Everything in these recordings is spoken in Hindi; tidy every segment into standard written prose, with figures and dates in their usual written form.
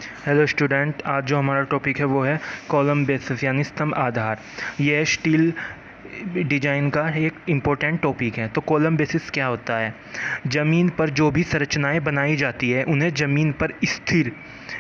हेलो स्टूडेंट, आज जो हमारा टॉपिक है वो है कॉलम बेसिस यानी स्तंभ आधार। ये स्टील डिजाइन का एक इम्पोर्टेंट टॉपिक है। तो कॉलम बेसिस क्या होता है? ज़मीन पर जो भी संरचनाएं बनाई जाती है उन्हें ज़मीन पर स्थिर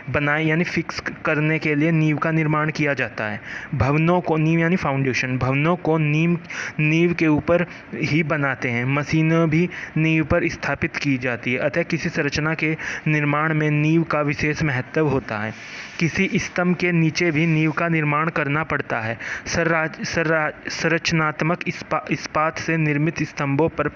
बनाए यानी फिक्स करने के लिए नींव का निर्माण किया जाता है। भवनों को नींव यानी फाउंडेशन, भवनों को नींव के ऊपर ही बनाते हैं। मशीनें भी नींव पर स्थापित की जाती है। अतः किसी संरचना के निर्माण में नींव का विशेष महत्व होता है। किसी स्तंभ के नीचे भी नींव का निर्माण करना पड़ता है। संरचनात्मक इस्पात से निर्मित स्तंभों पर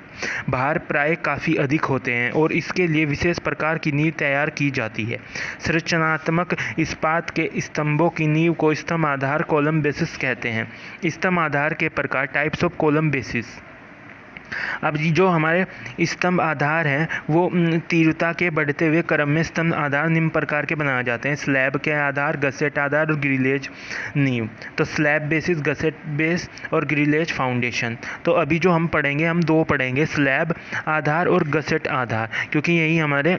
भार प्राय काफ़ी अधिक होते हैं और इसके लिए विशेष प्रकार की नींव तैयार की जाती है। संरचनात्मक इस्पात के स्तंभों की नींव को स्तंभ आधार कॉलम बेसिस कहते हैं। स्तंभ आधार के प्रकार, टाइप्स ऑफ कॉलम बेसिस। अब जो हमारे स्तंभ आधार हैं वो तीव्रता के बढ़ते हुए क्रम में स्तंभ आधार निम्न प्रकार के बनाए जाते हैं: स्लैब के आधार, गसेट आधार और ग्रिलेज नींव। तो स्लैब बेसिस, गसेट बेस और ग्रिलेज फाउंडेशन। तो अभी जो हम पढ़ेंगे, हम दो पढ़ेंगे, स्लैब आधार और गसेट आधार, क्योंकि यही हमारे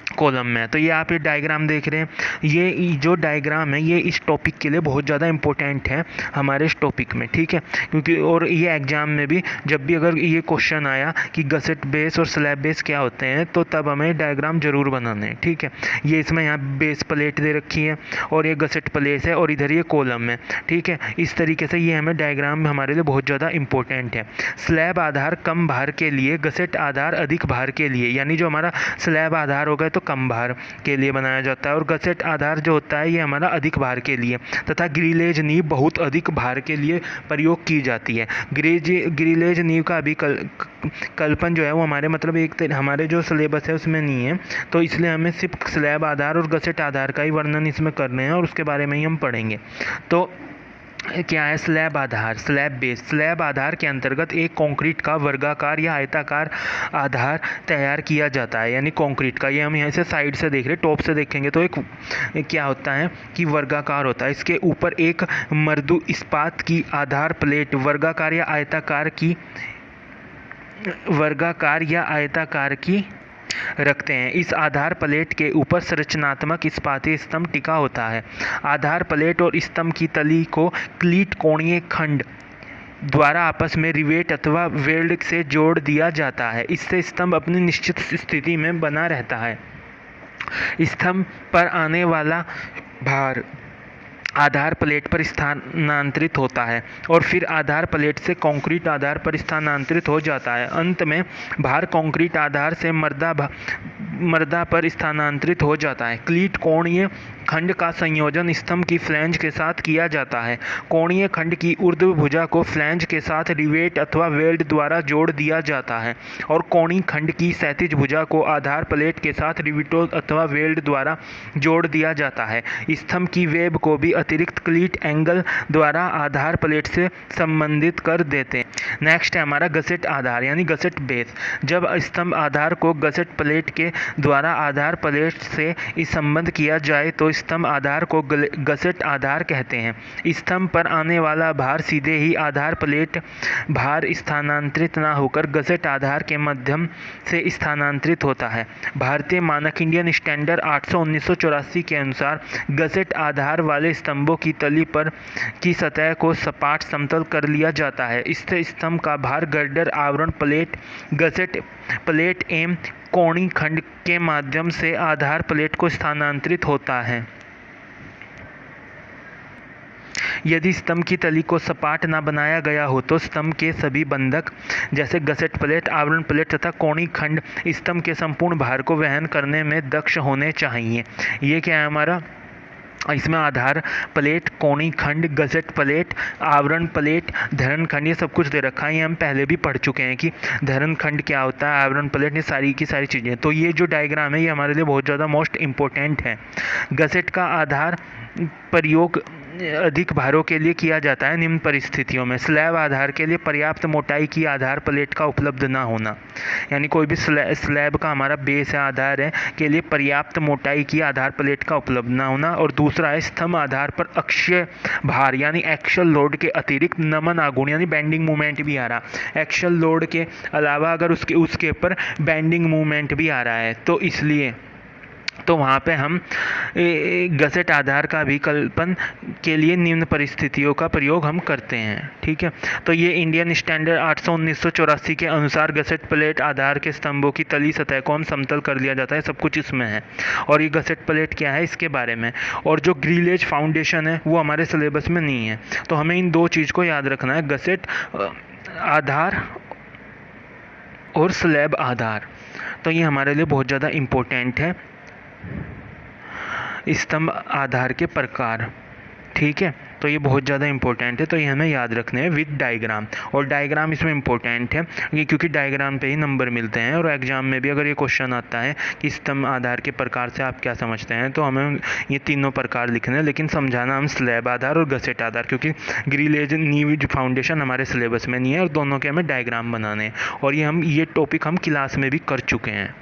कॉलम में है। तो ये आप ये डायग्राम देख रहे हैं, ये जो डायग्राम है ये इस टॉपिक के लिए बहुत ज़्यादा इंपॉर्टेंट है हमारे इस टॉपिक में, ठीक है। क्योंकि और ये एग्जाम में भी जब भी अगर ये क्वेश्चन आया कि गसेट बेस और स्लैब बेस क्या होते हैं तो तब हमें डायग्राम जरूर बनाने हैं, ठीक है। ये इसमें यहाँ बेस प्लेट दे रखी है और ये गसेट प्लेट है और इधर ये कॉलम है, ठीक है। इस तरीके से ये हमें डायग्राम हमारे लिए बहुत ज़्यादा इंपॉर्टेंट है। स्लैब आधार कम भार के लिए, गसेट आधार अधिक भार के लिए, यानी जो हमारा स्लैब आधार होगा तो कम भार के लिए बनाया जाता है और गसेट आधार जो होता है ये हमारा अधिक भार के लिए, तथा ग्रिलेज नींव बहुत अधिक भार के लिए प्रयोग की जाती है। ग्रिलेज नींव का अभी कल्पन जो है वो हमारे हमारे जो सिलेबस है उसमें नहीं है, तो इसलिए हमें सिर्फ स्लैब आधार और गसेट आधार का ही वर्णन इसमें करने हैं और उसके बारे में ही हम पढ़ेंगे। तो क्या है स्लैब आधार, स्लैब बेस? स्लैब आधार के अंतर्गत एक कंक्रीट का वर्गाकार या आयताकार आधार तैयार किया जाता है, यानी कंक्रीट का। ये हम यहाँ से साइड से देख रहे हैं, टॉप से देखेंगे तो एक क्या होता है कि वर्गाकार होता है। इसके ऊपर एक मृदु इस्पात की आधार प्लेट वर्गाकार या आयताकार की रखते हैं। इस आधार प्लेट के ऊपर संरचनात्मक इस्पाती स्तंभ टिका होता है। आधार प्लेट और स्तंभ की तली को क्लीट कोणीय खंड द्वारा आपस में रिवेट अथवा वेल्ड से जोड़ दिया जाता है। इससे स्तंभ अपनी निश्चित स्थिति में बना रहता है। स्तंभ पर आने वाला भार आधार प्लेट पर स्थानांतरित होता है और फिर आधार प्लेट से कंक्रीट आधार पर स्थानांतरित हो जाता है। अंत में भार कंक्रीट आधार से मर्दा पर स्थानांतरित हो जाता है। क्लीट कोणीय खंड का संयोजन स्तंभ की फ्लैंज के साथ किया जाता है। कोणीय खंड की ऊर्ध्व भुजा को फ्लैंज के साथ रिवेट अथवा वेल्ड द्वारा जोड़ दिया जाता है और कोणीय खंड की क्षैतिज भुजा को आधार प्लेट के साथ रिवेटों अथवा वेल्ड द्वारा जोड़ दिया जाता है। स्तंभ की वेब को भी अतिरिक्त क्लीट एंगल द्वारा आधार प्लेट से संबंधित कर देते हैं। नेक्स्ट है हमारा गसेट आधार यानी गसेट बेस। जब स्तंभ आधार को गसेट प्लेट के द्वारा आधार प्लेट से संबंध किया जाए तो स्तंभ आधार को गसेट आधार कहते हैं। स्तंभ पर आने वाला भार सीधे ही आधार प्लेट भार स्थानांतरित न होकर गसेट आधार के माध्यम से स्थानांतरित होता है। भारतीय मानक इंडियन स्टैंडर्ड 800/1984 के अनुसार गसेट आधार वाले स्तंभों की तली पर की सतह को सपाट समतल कर लिया जाता है। इससे स्तंभ का भार गर्डर, आवरण प्लेट, गसेट प्लेट एवं कोणीय खंड के माध्यम से आधार प्लेट को स्थानांतरित होता है। यदि स्तंभ की तली को सपाट न बनाया गया हो तो स्तंभ के सभी बंधक जैसे गसेट प्लेट, आवरण प्लेट तथा कोणीय खंड स्तंभ के संपूर्ण भार को वहन करने में दक्ष होने चाहिए। ये क्या है हमारा? इसमें आधार प्लेट, कोणीय खंड, गसेट प्लेट, आवरण प्लेट, धरण खंड, ये सब कुछ दे रखा है। ये हम पहले भी पढ़ चुके हैं कि धरण खंड क्या होता है, आवरण प्लेट, ये सारी की सारी चीज़ें। तो ये जो डायग्राम है ये हमारे लिए बहुत ज़्यादा मोस्ट इम्पोर्टेंट है। गसेट का आधार प्रयोग अधिक भारों के लिए किया जाता है निम्न परिस्थितियों में: स्लैब आधार के लिए पर्याप्त मोटाई की आधार प्लेट का उपलब्ध ना होना, यानी कोई भी स्लैब का हमारा बेस है, आधार है, के लिए पर्याप्त मोटाई की आधार प्लेट का उपलब्ध ना होना। और दूसरा है स्तंभ आधार पर अक्षीय भार यानी एक्सल लोड के अतिरिक्त नमन आघूर्ण यानी बेंडिंग मूवमेंट भी आ रहा। एक्सल लोड के अलावा अगर उसके ऊपर बेंडिंग मूवमेंट भी आ रहा है तो इसलिए तो वहाँ पे हम गसेट आधार का विकल्पन के लिए निम्न परिस्थितियों का प्रयोग हम करते हैं। ठीक है, तो ये इंडियन स्टैंडर्ड 800/1984 के अनुसार गसेट प्लेट आधार के स्तंभों की तली सतह को हम समतल कर लिया जाता है, सब कुछ इसमें है। और ये गसेट प्लेट क्या है इसके बारे में, और जो ग्रिलेज फाउंडेशन है वो हमारे सिलेबस में नहीं है, तो हमें इन दो चीज़ को याद रखना है, गसेट आधार और स्लैब आधार। तो ये हमारे लिए बहुत ज़्यादा इम्पोर्टेंट है, स्तंभ आधार के प्रकार। ठीक है, तो ये बहुत ज़्यादा इंपॉर्टेंट है, तो ये हमें याद रखने हैं विद डायग्राम। और डायग्राम इसमें इंपॉर्टेंट है ये क्योंकि डायग्राम पे ही नंबर मिलते हैं, और एग्जाम में भी अगर ये क्वेश्चन आता है कि स्तंभ आधार के प्रकार से आप क्या समझते हैं, तो हमें ये तीनों प्रकार लिखने हैं, लेकिन समझाना हम स्लैब आधार और गसेट आधार, क्योंकि ग्रिलेज नींव फाउंडेशन हमारे सिलेबस में नहीं है और दोनों के हमें डायग्राम बनाने हैं, और ये टॉपिक हम क्लास में भी कर चुके हैं।